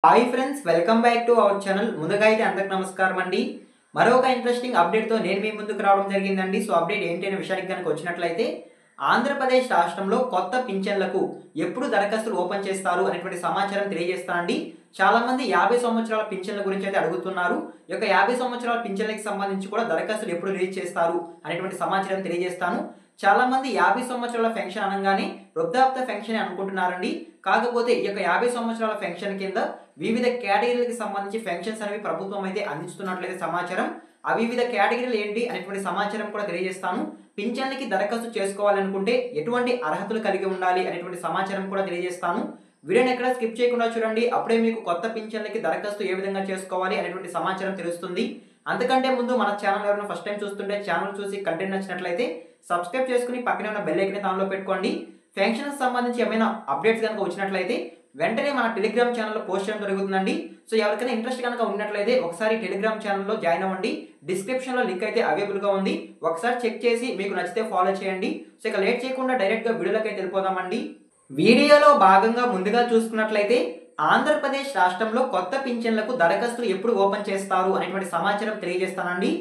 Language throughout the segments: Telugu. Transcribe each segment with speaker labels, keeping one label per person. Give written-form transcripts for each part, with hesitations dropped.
Speaker 1: Hi friends, welcome back to our channel. ముందుగా అయితే అందరికి నమస్కారం అండి. మరొక ఇంట్రెస్టింగ్ అప్డేట్తో నేను మీ ముందుకు రావడం జరిగిందండి. సో అప్డేట్ ఏంటి అనే విషయానికి కనుక వచ్చినట్లయితే, ఆంధ్రప్రదేశ్ రాష్ట్రంలో కొత్త పింఛన్లకు ఎప్పుడు దరఖాస్తులు ఓపెన్ చేస్తారు అనేటువంటి సమాచారం తెలియజేస్తానండి. చాలా మంది 50 సంవత్సరాల పింఛన్ల గురించి అయితే అడుగుతున్నారు. ఈ యొక్క 50 సంవత్సరాల పింఛన్లకు సంబంధించి కూడా దరఖాస్తులు ఎప్పుడు రిలీజ్ చేస్తారు అనేటువంటి సమాచారం తెలియజేస్తాను. చాలా మంది 50 సంవత్సరాల పెన్షన్ అనగానే వృద్ధాప్య పెన్షన్ అనుకుంటున్నారండి. కాకపోతే ఈ యొక్క 50 సంవత్సరాల పెన్షన్ కింద వివిధ కేటగిరీలకు సంబంధించి పెన్షన్స్ అనేవి ప్రభుత్వం అయితే అందిస్తున్నట్లయితే సమాచారం. ఆ వివిధ కేటగిరీలు ఏంటి అనేటువంటి సమాచారం కూడా తెలియజేస్తాను. పింఛన్లకి దరఖాస్తు చేసుకోవాలనుకుంటే ఎటువంటి అర్హతలు కలిగి ఉండాలి అనేటువంటి సమాచారం కూడా తెలియజేస్తాను. వీడియోని ఎక్కడ స్కిప్ చేయకుండా చూడండి. అప్పుడే మీకు కొత్త పింఛన్లకి దరఖాస్తు ఏ విధంగా చేసుకోవాలి అనేటువంటి సమాచారం తెలుస్తుంది. అంతకంటే ముందు మన ఛానల్ ఎవరైనా ఫస్ట్ టైం చూస్తుంటే ఛానల్ చూసి కంటెంట్ నచ్చినట్లయితే సబ్స్క్రైబ్ చేసుకుని పక్కనే ఉన్న బెల్ ఐకాన్ ఆన్లో పెట్టుకోండి. పెన్షన్కి సంబంధించి ఏమైనా అప్డేట్స్ కనుక వచ్చినట్లయితే వెంటనే మన టెలిగ్రామ్ ఛానల్లో పోస్ట్ చేయడం జరుగుతుందండి. సో ఎవరికైనా ఇంట్రెస్ట్ కనుక ఉన్నట్లయితే ఒకసారి టెలిగ్రామ్ ఛానల్లో జాయిన్ అవ్వండి. డిస్క్రిప్షన్లో లింక్ అయితే అవైలబుల్గా ఉంది. ఒకసారి చెక్ చేసి మీకు నచ్చితే ఫాలో చేయండి. సో ఇక లేట్ చేయకుండా డైరెక్ట్గా వీడియోలోకి అయితే వెళ్ళిపోదామండి. వీడియోలో భాగంగా ముందుగా చూసుకున్నట్లయితే ఆంధ్రప్రదేశ్ రాష్ట్రంలో కొత్త పింఛన్లకు దరఖాస్తులు ఎప్పుడు ఓపెన్ చేస్తారు అనేటువంటి సమాచారం తెలియజేస్తానండి.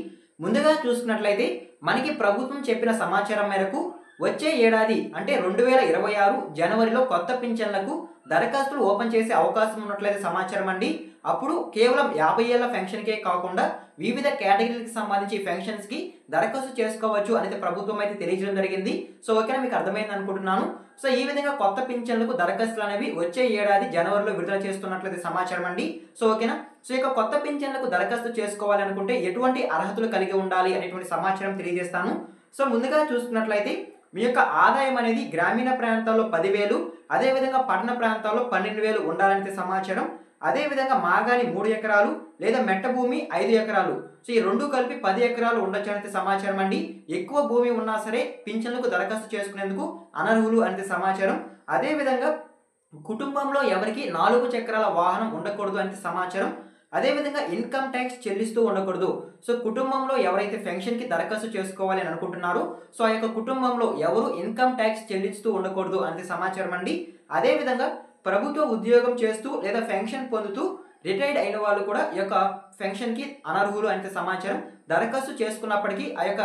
Speaker 1: ముందుగా చూసుకున్నట్లయితే మనకి ప్రభుత్వం చెప్పిన సమాచారం మేరకు వచ్చే ఏడాది అంటే 2026 జనవరిలో కొత్త పింఛన్లకు దరఖాస్తులు ఓపెన్ చేసే అవకాశం ఉన్నట్లయితే సమాచారం అండి. అప్పుడు కేవలం 50 ఏళ్ల పెన్షన్కే కాకుండా వివిధ కేటగిరీలకు సంబంధించి పెన్షన్స్కి దరఖాస్తు చేసుకోవచ్చు అనేది ప్రభుత్వం అయితే తెలియజేయడం జరిగింది. సో ఓకేనా, మీకు అర్థమైంది అనుకుంటున్నాను. సో ఈ విధంగా కొత్త పింఛన్లకు దరఖాస్తులు అనేవి వచ్చే ఏడాది జనవరిలో విడుదల చేస్తున్నట్లయితే సమాచారం అండి. సో ఓకేనా, సో ఇక కొత్త పింఛన్లకు దరఖాస్తు చేసుకోవాలి అనుకుంటే ఎటువంటి అర్హతలు కలిగి ఉండాలి అనేటువంటి సమాచారం తెలియజేస్తాను. సో ముందుగా చూసుకున్నట్లయితే మీ యొక్క ఆదాయం అనేది గ్రామీణ ప్రాంతాల్లో 10,000, అదేవిధంగా పట్టణ ప్రాంతాల్లో 12,000 ఉండాలనే సమాచారం. అదేవిధంగా మాగాని 3 ఎకరాలు లేదా మెట్ట భూమి 5 ఎకరాలు, సో ఈ రెండు కలిపి 10 ఎకరాలు ఉండొచ్చు అనేది సమాచారం అండి. ఎక్కువ భూమి ఉన్నా సరే పింఛన్లకు దరఖాస్తు చేసుకునేందుకు అనర్హులు అనేది సమాచారం. అదేవిధంగా కుటుంబంలో ఎవరికి 4 చక్రాల వాహనం ఉండకూడదు అనేది సమాచారం. అదేవిధంగా ఇన్కమ్ ట్యాక్స్ చెల్లిస్తూ ఉండకూడదు. సో కుటుంబంలో ఎవరైతే పెన్షన్కి దరఖాస్తు చేసుకోవాలి అని అనుకుంటున్నారో సో ఆ యొక్క కుటుంబంలో ఎవరు ఇన్కమ్ ట్యాక్స్ చెల్లిస్తూ ఉండకూడదు అనేది సమాచారం అండి. అదేవిధంగా ప్రభుత్వ ఉద్యోగం చేస్తూ లేదా పెన్షన్ పొందుతూ రిటైర్డ్ అయిన వాళ్ళు కూడా ఈ యొక్క పెన్షన్కి అనర్హులు అనేది సమాచారం. దరఖాస్తు చేసుకున్నప్పటికీ ఆ యొక్క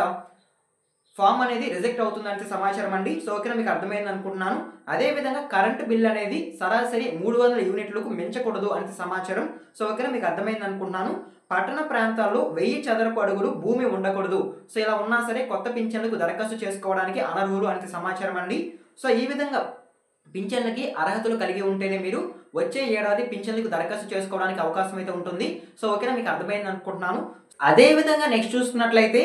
Speaker 1: ఫామ్ అనేది రిజెక్ట్ అవుతుందంటే సమాచారం అండి. సో ఓకేనా, మీకు అర్థమైంది అనుకుంటున్నాను. అదేవిధంగా కరెంటు బిల్ అనేది సరాసరి 300 యూనిట్లకు మించకూడదు అనేది సమాచారం. సో ఓకేనా, మీకు అర్థమైంది అనుకుంటున్నాను. పట్టణ ప్రాంతాల్లో 1000 చదరపు అడుగులు భూమి ఉండకూడదు. సో ఇలా ఉన్నా సరే కొత్త పింఛన్లకు దరఖాస్తు చేసుకోవడానికి అనర్హులు అనేది సమాచారం అండి. సో ఈ విధంగా పింఛన్లకి అర్హతలు కలిగి ఉంటేనే మీరు వచ్చే ఏడాది పింఛన్లకు దరఖాస్తు చేసుకోవడానికి అవకాశం అయితే ఉంటుంది. సో ఓకేనా, మీకు అర్థమైంది అనుకుంటున్నాను. అదేవిధంగా నెక్స్ట్ చూసుకున్నట్లయితే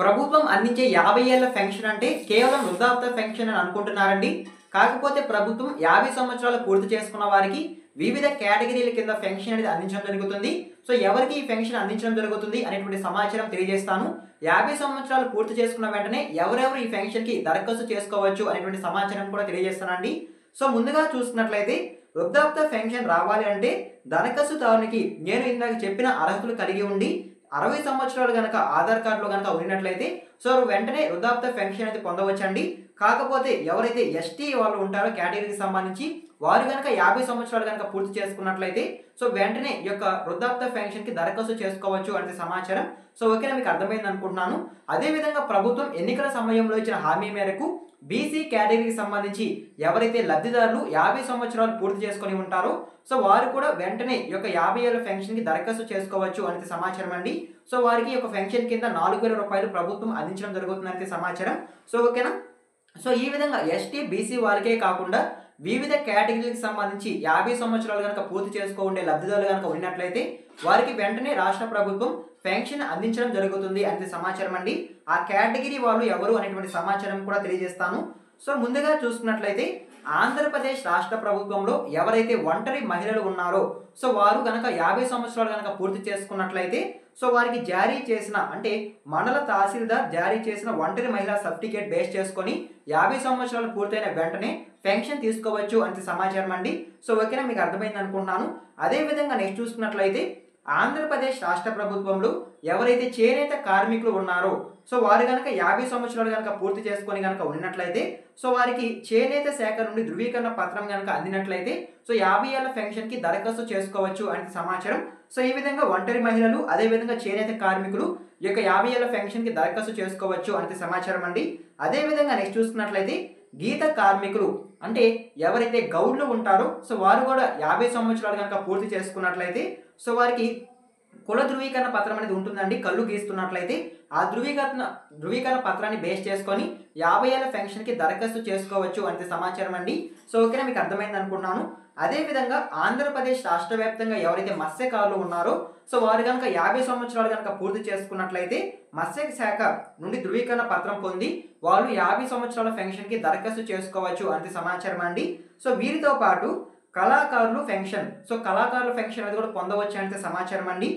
Speaker 1: ప్రభుత్వం అందించే 50 ఏళ్ల పెన్షన్ అంటే కేవలం వృద్ధాప్య పెన్షన్ అని అనుకుంటున్నారండి. కాకపోతే ప్రభుత్వం 50 సంవత్సరాలు పూర్తి చేసుకున్న వారికి వివిధ కేటగిరీల కింద పెన్షన్ అనేది అందించడం జరుగుతుంది. సో ఎవరికి ఈ పెన్షన్ అందించడం జరుగుతుంది అనేటువంటి సమాచారం తెలియజేస్తాను. 50 సంవత్సరాలు పూర్తి చేసుకున్న వెంటనే ఎవరెవరు ఈ పెన్షన్కి దరఖాస్తు చేసుకోవచ్చు అనేటువంటి సమాచారం కూడా తెలియజేస్తానండి. సో ముందుగా చూసుకున్నట్లయితే వృద్ధాప్య పెన్షన్ రావాలి అంటే దరఖాస్తుదారునికి నేను ఇందాక చెప్పిన అర్హతలు కలిగి ఉండి 60 సంవత్సరాలు కనుక ఆధార్ కార్డులో కనుక ఉన్నట్లయితే సో వెంటనే వృద్ధాప్య పెన్షన్ అయితే పొందవచ్చండి. కాకపోతే ఎవరైతే ఎస్టీ వాళ్ళు ఉంటారో కేటగిరీకి సంబంధించి వారు కనుక 50 సంవత్సరాలు కనుక పూర్తి చేసుకున్నట్లయితే సో వెంటనే ఈ యొక్క వృద్ధాప్య పెన్షన్కి దరఖాస్తు చేసుకోవచ్చు అంటే సమాచారం. సో ఓకేనా, మీకు అర్థమైంది అనుకుంటున్నాను. అదేవిధంగా ప్రభుత్వం ఎన్నికల సమయంలో ఇచ్చిన హామీ మేరకు బీసీ కేటగిరీకి సంబంధించి ఎవరైతే లబ్ధిదారులు 50 సంవత్సరాలు పూర్తి చేసుకొని ఉంటారో సో వారు కూడా వెంటనే ఈ యొక్క 50 ఏళ్ల పెన్షన్కి దరఖాస్తు చేసుకోవచ్చు అనేది సమాచారం అండి. సో వారికి ఒక పెన్షన్ కింద 4,000 రూపాయలు ప్రభుత్వం అందించడం జరుగుతుంది అనేది సమాచారం. సో ఓకేనా, సో ఈ విధంగా ఎస్టీ బీసీ వారికే కాకుండా వివిధ కేటగిరీలకు సంబంధించి 50 సంవత్సరాలు కనుక పూర్తి చేసుకో ఉండే లబ్ధిదారులు కనుక ఉన్నట్లయితే వారికి వెంటనే రాష్ట్ర ప్రభుత్వం పెన్షన్ అందించడం జరుగుతుంది అనేది సమాచారం అండి. ఆ కేటగిరీ వాళ్ళు ఎవరు అనేటువంటి సమాచారం కూడా తెలియజేస్తాను. సో ముందుగా చూసుకున్నట్లయితే ఆంధ్రప్రదేశ్ రాష్ట్ర ప్రభుత్వంలో ఎవరైతే ఒంటరి మహిళలు ఉన్నారో సో వారు కనుక 50 సంవత్సరాలు కనుక పూర్తి చేసుకున్నట్లయితే సో వారికి జారీ చేసిన అంటే మండల తహసీల్దార్ జారీ చేసిన ఒంటరి మహిళా సర్టిఫికేట్ బేస్ చేసుకొని 50 సంవత్సరాలు పూర్తయిన వెంటనే పెన్షన్ తీసుకోవచ్చు అంటే సమాచారం అండి. సో ఓకేనా, మీకు అర్థమైంది అనుకుంటున్నాను. అదేవిధంగా నెక్స్ట్ చూసుకున్నట్లయితే ఆంధ్రప్రదేశ్ రాష్ట్ర ప్రభుత్వంలో ఎవరైతే చేనేత కార్మికులు ఉన్నారో సో వారు కనుక 50 సంవత్సరాలు కనుక పూర్తి చేసుకొని కనుక ఉన్నట్లయితే సో వారికి చేనేత శాఖ నుండి ధృవీకరణ పత్రం కనుక అందినట్లయితే సో 50 ఏళ్ల పెన్షన్కి దరఖాస్తు చేసుకోవచ్చు అని సమాచారం. సో ఈ విధంగా ఒంటరి మహిళలు అదేవిధంగా చేనేత కార్మికులు ఈ యొక్క 50 ఏళ్ల పెన్షన్కి దరఖాస్తు చేసుకోవచ్చు అని సమాచారం అండి. అదేవిధంగా నెక్స్ట్ చూసుకున్నట్లయితే గీత కార్మికులు అంటే ఎవరైతే గౌడ్లు ఉంటారో సో వారు కూడా 50 సంవత్సరాలు కనుక పూర్తి చేసుకున్నట్లయితే సో వారికి కుల ధృవీకరణ పత్రం అనేది ఉంటుందండి. కళ్ళు గీస్తున్నట్లయితే ఆ ధృవీకరణ పత్రాన్ని బేస్ చేసుకొని 50 ఏళ్ల పెన్షన్కి దరఖాస్తు చేసుకోవచ్చు అంటే సమాచారం అండి. సో ఓకేనా, మీకు అర్థమైంది అనుకున్నాను. అదేవిధంగా ఆంధ్రప్రదేశ్ రాష్ట్ర వ్యాప్తంగా ఎవరైతే మత్స్యకారులు ఉన్నారో సో వారు కనుక 50 సంవత్సరాలు కనుక పూర్తి చేసుకున్నట్లయితే మత్స్య శాఖ నుండి ధృవీకరణ పత్రం పొంది వాళ్ళు 50 సంవత్సరాల పెన్షన్కి దరఖాస్తు చేసుకోవచ్చు అంటే సమాచారం అండి. సో వీరితో పాటు కళాకారులు పెన్షన్ సో కళాకారుల పెన్షన్ అనేది కూడా పొందవచ్చు అంటే సమాచారం అండి.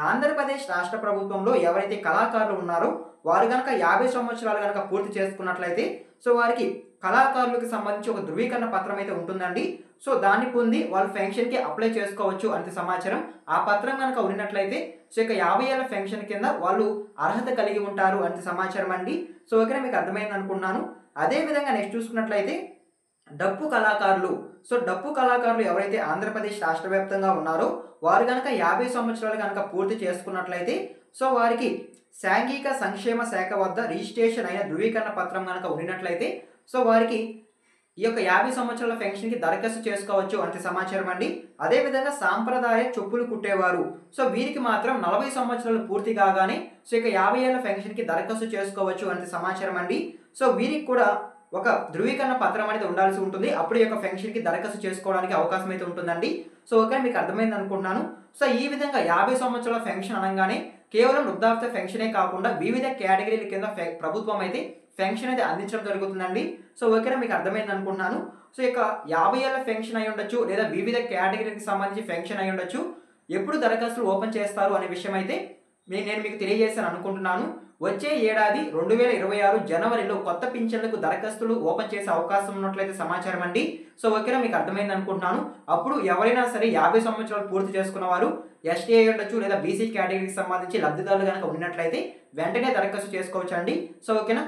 Speaker 1: ఆంధ్రప్రదేశ్ రాష్ట్ర ప్రభుత్వంలో ఎవరైతే కళాకారులు ఉన్నారో వారు కనుక 50 సంవత్సరాలు కనుక పూర్తి చేసుకున్నట్లయితే సో వారికి కళాకారులకు సంబంధించి ఒక ధృవీకరణ పత్రం అయితే ఉంటుందండి. సో దాన్ని పొంది వాళ్ళు పెన్షన్కి అప్లై చేసుకోవచ్చు అంత సమాచారం. ఆ పత్రం కనుక ఉన్నట్లయితే సో ఇక 50 ఏళ్ల పెన్షన్ కింద వాళ్ళు అర్హత కలిగి ఉంటారు అంత సమాచారం అండి. సో ఓకేనా, మీకు అర్థమైంది అనుకున్నాను. అదేవిధంగా నెక్స్ట్ చూసుకున్నట్లయితే డప్పు కళాకారులు సో డప్పు కళాకారులు ఎవరైతే ఆంధ్రప్రదేశ్ రాష్ట్ర వ్యాప్తంగా ఉన్నారో వారు కనుక 50 సంవత్సరాలు కనుక పూర్తి చేసుకున్నట్లయితే సో వారికి సాంఘిక సంక్షేమ శాఖ వద్ద రిజిస్ట్రేషన్ అయిన ధృవీకరణ పత్రం కనుక ఉన్నట్లయితే సో వారికి ఈ యొక్క 50 సంవత్సరాల పెన్షన్కి దరఖాస్తు చేసుకోవచ్చు అంటే సమాచారం అండి. అదేవిధంగా సాంప్రదాయ చెప్పులు కుట్టేవారు సో వీరికి మాత్రం 40 సంవత్సరాలు పూర్తి కాగానే సో ఇక 50 ఏళ్ల పెన్షన్కి దరఖాస్తు చేసుకోవచ్చు అంటే సమాచారం అండి. సో వీరికి కూడా ఒక ధృవీకరణ పత్రం అనేది ఉండాల్సి ఉంటుంది. అప్పుడు ఈ యొక్క పెన్షన్కి దరఖాస్తు చేసుకోవడానికి అవకాశం అయితే ఉంటుందండి. సో ఓకే, మీకు అర్థమైంది అనుకుంటున్నాను. సో ఈ విధంగా 50 సంవత్సరాల పెన్షన్ అనగానే కేవలం వృద్ధాప్య పెన్షనే కాకుండా వివిధ కేటగిరీల కింద ప్రభుత్వం అయితే పెన్షన్ అయితే అందించడం జరుగుతుందండి. సో ఓకేనా, మీకు అర్థమైంది అనుకుంటున్నాను. సో ఇక 50 ఏళ్ల పెన్షన్ అయి ఉండొచ్చు లేదా వివిధ కేటగిరీకి సంబంధించి పెన్షన్ అయి ఉండొచ్చు. ఎప్పుడు దరఖాస్తులు ఓపెన్ చేస్తారు అనే విషయం అయితే నేను మీకు తెలియజేస్తాను అనుకుంటున్నాను. వచ్చే ఏడాది 2026 జనవరిలో కొత్త పింఛన్లకు దరఖాస్తులు ఓపెన్ చేసే అవకాశం ఉన్నట్లయితే సమాచారం అండి. సో ఓకేనా, మీకు అర్థమైంది అనుకుంటున్నాను. అప్పుడు ఎవరైనా సరే 50 సంవత్సరాలు పూర్తి చేసుకున్న వారు ఎస్టీ అయి ఉండొచ్చు లేదా బీసీ కేటగిరీకి సంబంధించి లబ్ధిదారులు కనుక ఉన్నట్లయితే వెంటనే దరఖాస్తు చేసుకోవచ్చు అండి. సో ఓకేనా,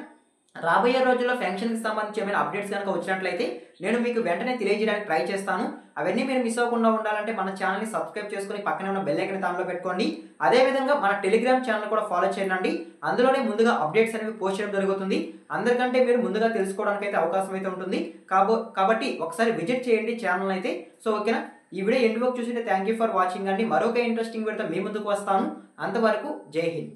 Speaker 1: రాబోయే రోజుల్లో పెన్షన్కి సంబంధించి ఏమైనా అప్డేట్స్ కనుక వచ్చినట్లయితే నేను మీకు వెంటనే తెలియజేయడానికి ట్రై చేస్తాను. అవన్నీ మీరు మిస్ అవ్వకుండా ఉండాలంటే మన ఛానల్ని సబ్స్క్రైబ్ చేసుకుని పక్కనే ఉన్న బెల్ ఐకాన్ ఆన్లో పెట్టుకోండి. అదేవిధంగా మన టెలిగ్రామ్ ఛానల్ కూడా ఫాలో చేయండి. అందులోనే ముందుగా అప్డేట్స్ అనేవి పోస్ట్ చేయడం జరుగుతుంది. అందరికంటే మీరు ముందుగా తెలుసుకోవడానికి అయితే అవకాశం అయితే ఉంటుంది. కాబట్టి ఒకసారి విజిట్ చేయండి ఛానల్ అయితే. సో ఓకేనా, ఈ వీడియో ఎండ్ వరకు చూసింటే థ్యాంక్ యూ ఫర్ వాచింగ్ అండి. మరొక ఇంట్రెస్టింగ్ వీడియోతో మీ ముందుకు వస్తాను. అంతవరకు జై హింద్.